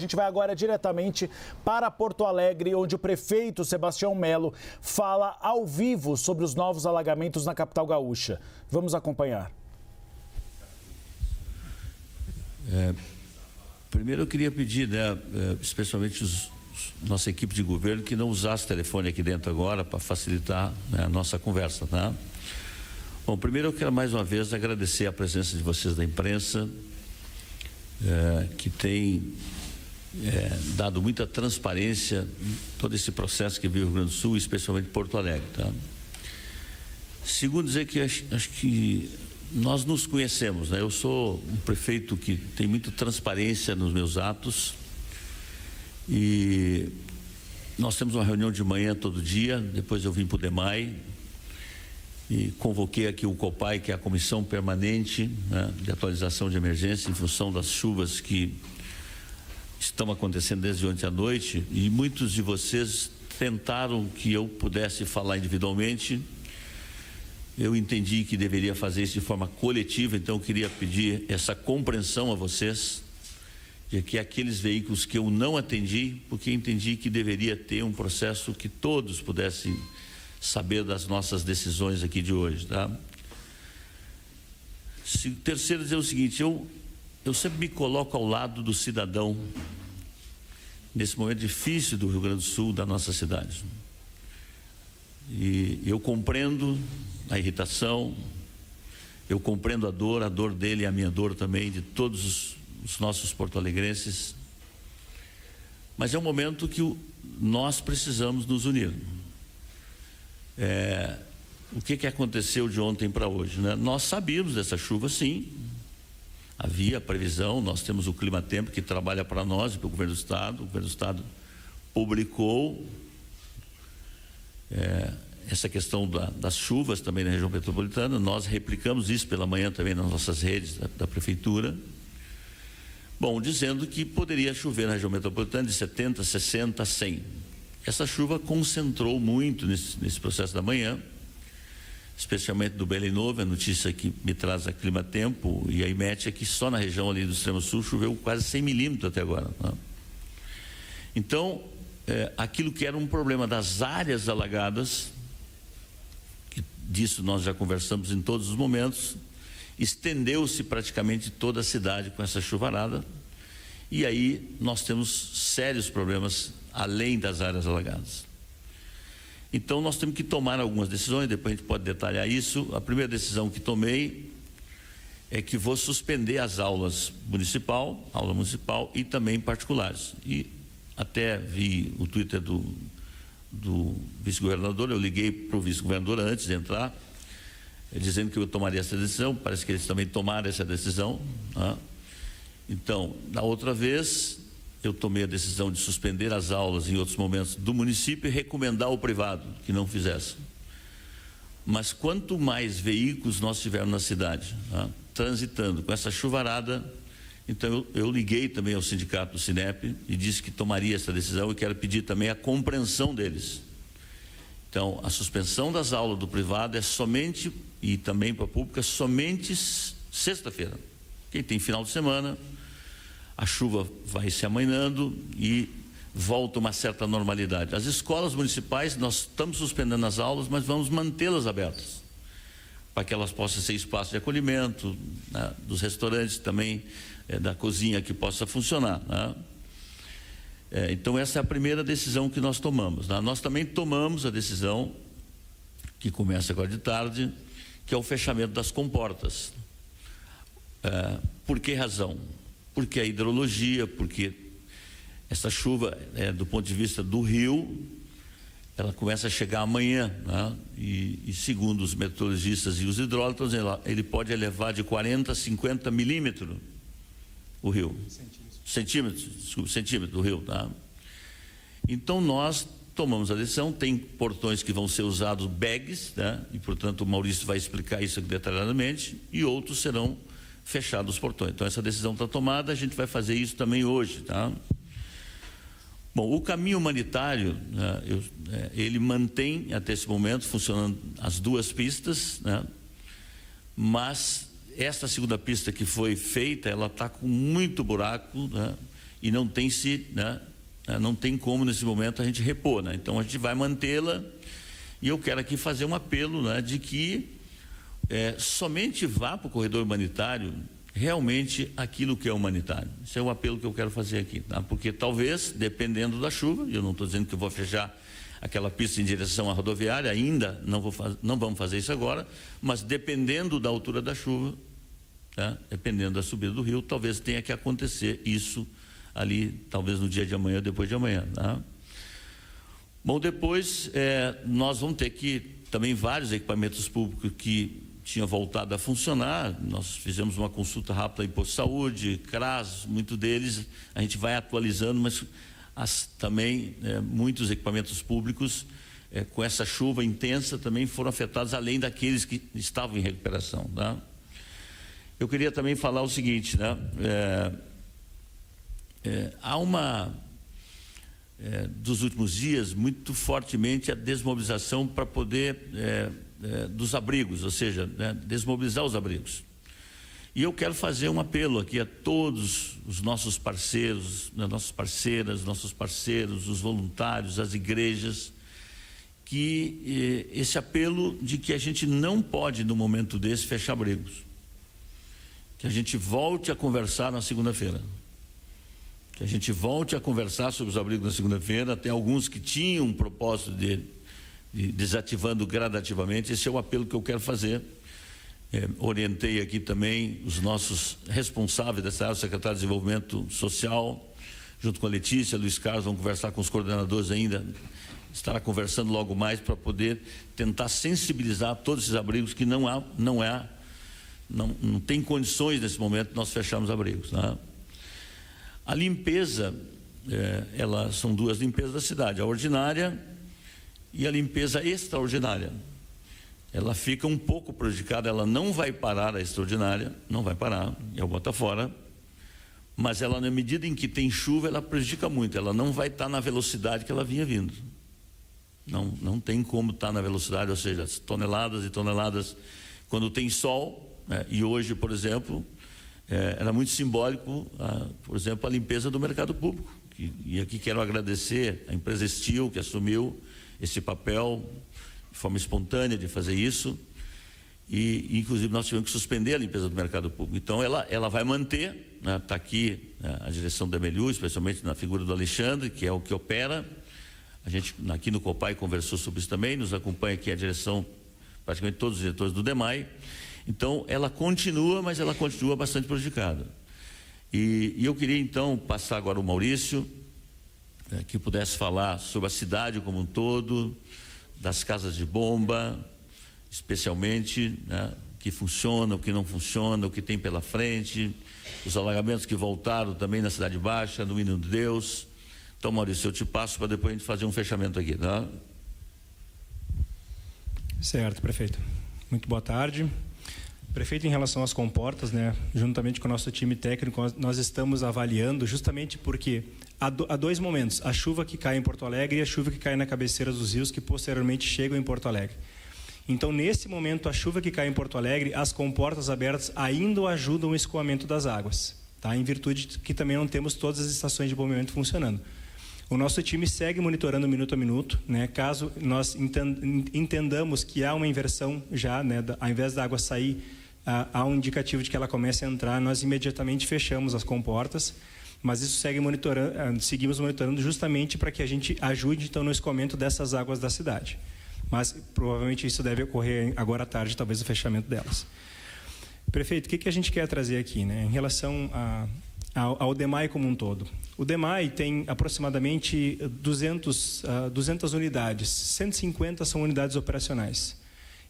A gente vai agora diretamente para Porto Alegre, onde o prefeito Sebastião Melo fala ao vivo sobre os novos alagamentos na capital gaúcha. Vamos acompanhar. Primeiro eu queria pedir, especialmente nossa equipe de governo, que não usasse o telefone aqui dentro agora para facilitar, a nossa conversa, tá? Bom, primeiro eu quero mais uma vez agradecer a presença de vocês da imprensa, que tem dado muita transparência em todo esse processo que vive o Rio Grande do Sul, especialmente Porto Alegre, tá? Segundo, dizer que acho que nós nos conhecemos, né? Eu sou um prefeito que tem muita transparência nos meus atos e nós temos uma reunião de manhã todo dia. Depois eu vim para o DEMAI e convoquei aqui o COPAI, que é a Comissão Permanente, né, de Atualização de Emergência em função das chuvas que estão acontecendo desde ontem à noite, e muitos de vocês tentaram que eu pudesse falar individualmente. Eu entendi que deveria fazer isso de forma coletiva, então eu queria pedir essa compreensão a vocês, de que aqueles veículos que eu não atendi, porque entendi que deveria ter um processo que todos pudessem saber das nossas decisões aqui de hoje, tá? Terceiro, dizer o seguinte: eu sempre me coloco ao lado do cidadão nesse momento difícil do Rio Grande do Sul, da nossa cidade. E eu compreendo a irritação, eu compreendo a dor dele e a minha dor também, de todos os nossos porto-alegrenses. Mas é um momento que nós precisamos nos unir. O que aconteceu de ontem para hoje, né? Nós sabíamos dessa chuva, sim. Havia previsão, nós temos o Climatempo que trabalha para nós e para o governo do estado. O governo do estado publicou essa questão das chuvas também na região metropolitana. Nós replicamos isso pela manhã também nas nossas redes da prefeitura. Bom, dizendo que poderia chover na região metropolitana de 70, 60, 100. Essa chuva concentrou muito nesse processo da manhã, especialmente do Belém Novo. A notícia que me traz a Climatempo e a IMET é que só na região ali do extremo sul choveu quase 100 milímetros até agora, né? Então, aquilo que era um problema das áreas alagadas, que disso nós já conversamos em todos os momentos, estendeu-se praticamente toda a cidade com essa chuvarada, e aí nós temos sérios problemas além das áreas alagadas. Então nós temos que tomar algumas decisões, depois a gente pode detalhar isso. A primeira decisão que tomei é que vou suspender as aulas aula municipal e também particulares. E até vi o Twitter do vice-governador. Eu liguei para o vice-governador antes de entrar, dizendo que eu tomaria essa decisão. Parece que eles também tomaram essa decisão, né? Então, da outra vez, eu tomei a decisão de suspender as aulas em outros momentos do município e recomendar ao privado que não fizesse. Mas quanto mais veículos nós tivermos na cidade, né, transitando com essa chuvarada, então eu liguei também ao sindicato do Sinep e disse que tomaria essa decisão, e quero pedir também a compreensão deles. Então, a suspensão das aulas do privado é somente, e também para a pública, somente sexta-feira. Quem tem final de semana, a chuva vai se amainando e volta uma certa normalidade. As escolas municipais, nós estamos suspendendo as aulas, mas vamos mantê-las abertas, para que elas possam ser espaço de acolhimento, né, dos restaurantes também, da cozinha que possa funcionar, né? Então essa é a primeira decisão que nós tomamos, né? Nós também tomamos a decisão, que começa agora de tarde, que é o fechamento das comportas. Por que razão? Porque a hidrologia, porque essa chuva, do ponto de vista do rio, ela começa a chegar amanhã, né? E segundo os meteorologistas e os hidrógrafos, ele pode elevar de 40 a 50 milímetros o rio. Centímetro do rio, tá? Então nós tomamos a decisão. Tem portões que vão ser usados bags, né? E portanto o Maurício vai explicar isso detalhadamente, e outros serão fechados os portões. Então essa decisão está tomada, a gente vai fazer isso também hoje, tá? Bom, o caminho humanitário, né, ele mantém até esse momento funcionando as duas pistas, né? Mas esta segunda pista que foi feita, ela está com muito buraco, né? e não tem não tem como nesse momento a gente repor, né? Então a gente vai mantê-la, e eu quero aqui fazer um apelo, né, de que somente vá para o corredor humanitário realmente aquilo que é humanitário. Esse é o apelo que eu quero fazer aqui, tá? Porque talvez, dependendo da chuva, eu não estou dizendo que eu vou fechar aquela pista em direção à rodoviária, ainda não vamos fazer isso agora, mas dependendo da altura da chuva, tá? Dependendo da subida do rio, talvez tenha que acontecer isso ali, talvez no dia de amanhã ou depois de amanhã, tá? Bom, depois nós vamos ter que também vários equipamentos públicos que tinham voltado a funcionar. Nós fizemos uma consulta rápida em posto de saúde, CRAS, muitos deles a gente vai atualizando, mas também muitos equipamentos públicos com essa chuva intensa também foram afetados, além daqueles que estavam em recuperação, tá? Eu queria também falar o seguinte, né? Há dos últimos dias muito fortemente a desmobilização para poder dos abrigos, ou seja, desmobilizar os abrigos. E eu quero fazer um apelo aqui a todos os nossos parceiros, nossas parceiras, nossos parceiros, os voluntários, as igrejas, que esse apelo de que a gente não pode, no momento desse, fechar abrigos. Que a gente volte a conversar na segunda-feira. Que a gente volte a conversar sobre os abrigos na segunda-feira. Tem alguns que tinham um propósito de desativando gradativamente. Esse é o apelo que eu quero fazer. Orientei aqui também os nossos responsáveis dessa área, o secretário de Desenvolvimento Social, junto com a Letícia, Luiz Carlos, vão conversar com os coordenadores ainda, estará conversando logo mais para poder tentar sensibilizar todos esses abrigos que não tem condições nesse momento de nós fecharmos abrigos, né? A limpeza, são duas limpezas da cidade, a ordinária e a limpeza extraordinária. Ela fica um pouco prejudicada, ela não vai parar a extraordinária, não vai parar, é o bota fora, mas ela, na medida em que tem chuva, ela prejudica muito, ela não vai estar na velocidade que ela vinha vindo. Não tem como estar na velocidade, ou seja, toneladas e toneladas quando tem sol, né? E hoje, por exemplo, era muito simbólico, por exemplo, a limpeza do mercado público. E aqui quero agradecer a empresa Steel, que assumiu esse papel de forma espontânea de fazer isso, e inclusive nós tivemos que suspender a limpeza do mercado público. Então ela vai manter, né? Está aqui a direção da Emeliu, especialmente na figura do Alexandre, que é o que opera. A gente aqui no Copai conversou sobre isso também, nos acompanha aqui a direção, praticamente todos os diretores do DEMAI. Então ela continua, mas ela continua bastante prejudicada. E eu queria então passar agora o Maurício, que pudesse falar sobre a cidade como um todo, das casas de bomba, especialmente, né, o que funciona, o que não funciona, o que tem pela frente, os alagamentos que voltaram também na Cidade Baixa, no Menino de Deus. Então, Maurício, eu te passo para depois a gente fazer um fechamento aqui, tá? Certo, prefeito. Muito boa tarde. Prefeito, em relação às comportas, né, juntamente com o nosso time técnico, nós estamos avaliando justamente porque há dois momentos, a chuva que cai em Porto Alegre e a chuva que cai na cabeceira dos rios, que posteriormente chegam em Porto Alegre. Então, nesse momento, a chuva que cai em Porto Alegre, as comportas abertas ainda ajudam o escoamento das águas, tá? Em virtude de que também não temos todas as estações de bombeamento funcionando. O nosso time segue monitorando minuto a minuto, né? Caso nós entendamos que há uma inversão já, né? Ao invés da água sair, há um indicativo de que ela comece a entrar, nós imediatamente fechamos as comportas, mas isso seguimos monitorando justamente para que a gente ajude então no escoamento dessas águas da cidade. Mas provavelmente isso deve ocorrer agora à tarde, talvez o fechamento delas. Prefeito, o que a gente quer trazer aqui, né? Em relação ao DEMAI como um todo. O DEMAI tem aproximadamente 200 unidades, 150 são unidades operacionais,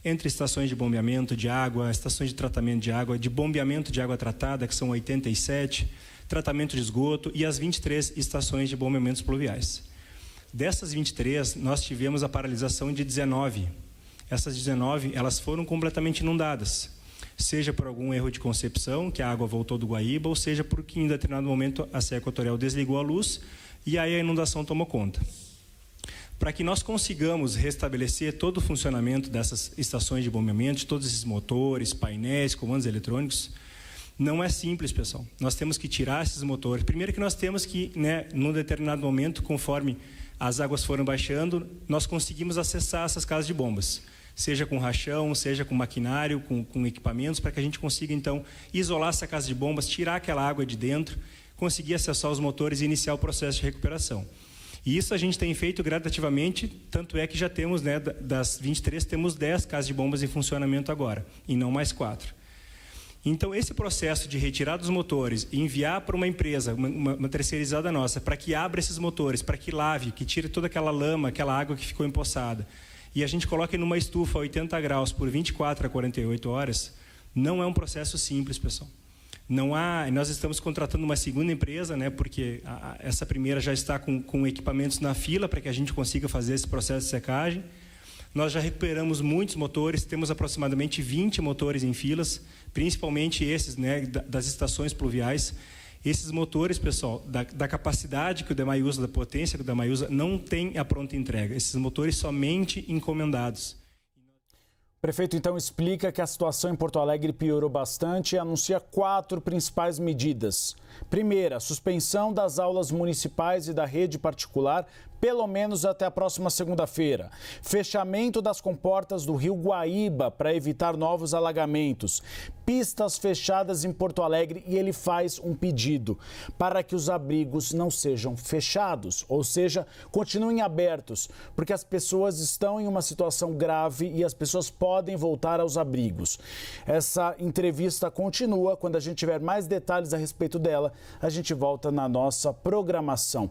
entre estações de bombeamento de água, estações de tratamento de água, de bombeamento de água tratada, que são 87, tratamento de esgoto e as 23 estações de bombeamentos pluviais. Dessas 23, nós tivemos a paralisação de 19. Essas 19, elas foram completamente inundadas, seja por algum erro de concepção, que a água voltou do Guaíba, ou seja porque em determinado momento a Serra Equatorial desligou a luz e aí a inundação tomou conta. Para que nós consigamos restabelecer todo o funcionamento dessas estações de bombeamento, de todos esses motores, painéis, comandos eletrônicos, Não é simples, pessoal. Nós temos que tirar esses motores. Primeiro que nós temos que, num determinado momento, conforme as águas foram baixando, nós conseguimos acessar essas casas de bombas. Seja com rachão, seja com maquinário, com equipamentos, para que a gente consiga, então, isolar essa casa de bombas, tirar aquela água de dentro, conseguir acessar os motores e iniciar o processo de recuperação. E isso a gente tem feito gradativamente, tanto é que já temos, das 23, temos 10 casas de bombas em funcionamento agora, e não mais 4. Então, esse processo de retirar dos motores e enviar para uma empresa, uma terceirizada nossa, para que abra esses motores, para que lave, que tire toda aquela lama, aquela água que ficou empoçada, e a gente coloque numa estufa a 80 graus por 24 a 48 horas, não é um processo simples, pessoal. Nós estamos contratando uma segunda empresa, porque essa primeira já está com equipamentos na fila para que a gente consiga fazer esse processo de secagem. Nós já recuperamos muitos motores, temos aproximadamente 20 motores em filas, principalmente esses das estações pluviais. Esses motores, pessoal, da capacidade que o DEMAI usa, da potência que o DEMAI usa, não tem a pronta entrega. Esses motores somente encomendados. O prefeito, então, explica que a situação em Porto Alegre piorou bastante e anuncia 4 principais medidas. Primeira, suspensão das aulas municipais e da rede particular, pelo menos até a próxima segunda-feira. Fechamento das comportas do rio Guaíba para evitar novos alagamentos. Pistas fechadas em Porto Alegre e ele faz um pedido para que os abrigos não sejam fechados, ou seja, continuem abertos, porque as pessoas estão em uma situação grave e as pessoas podem voltar aos abrigos. Essa entrevista continua. Quando a gente tiver mais detalhes a respeito dela, a gente volta na nossa programação.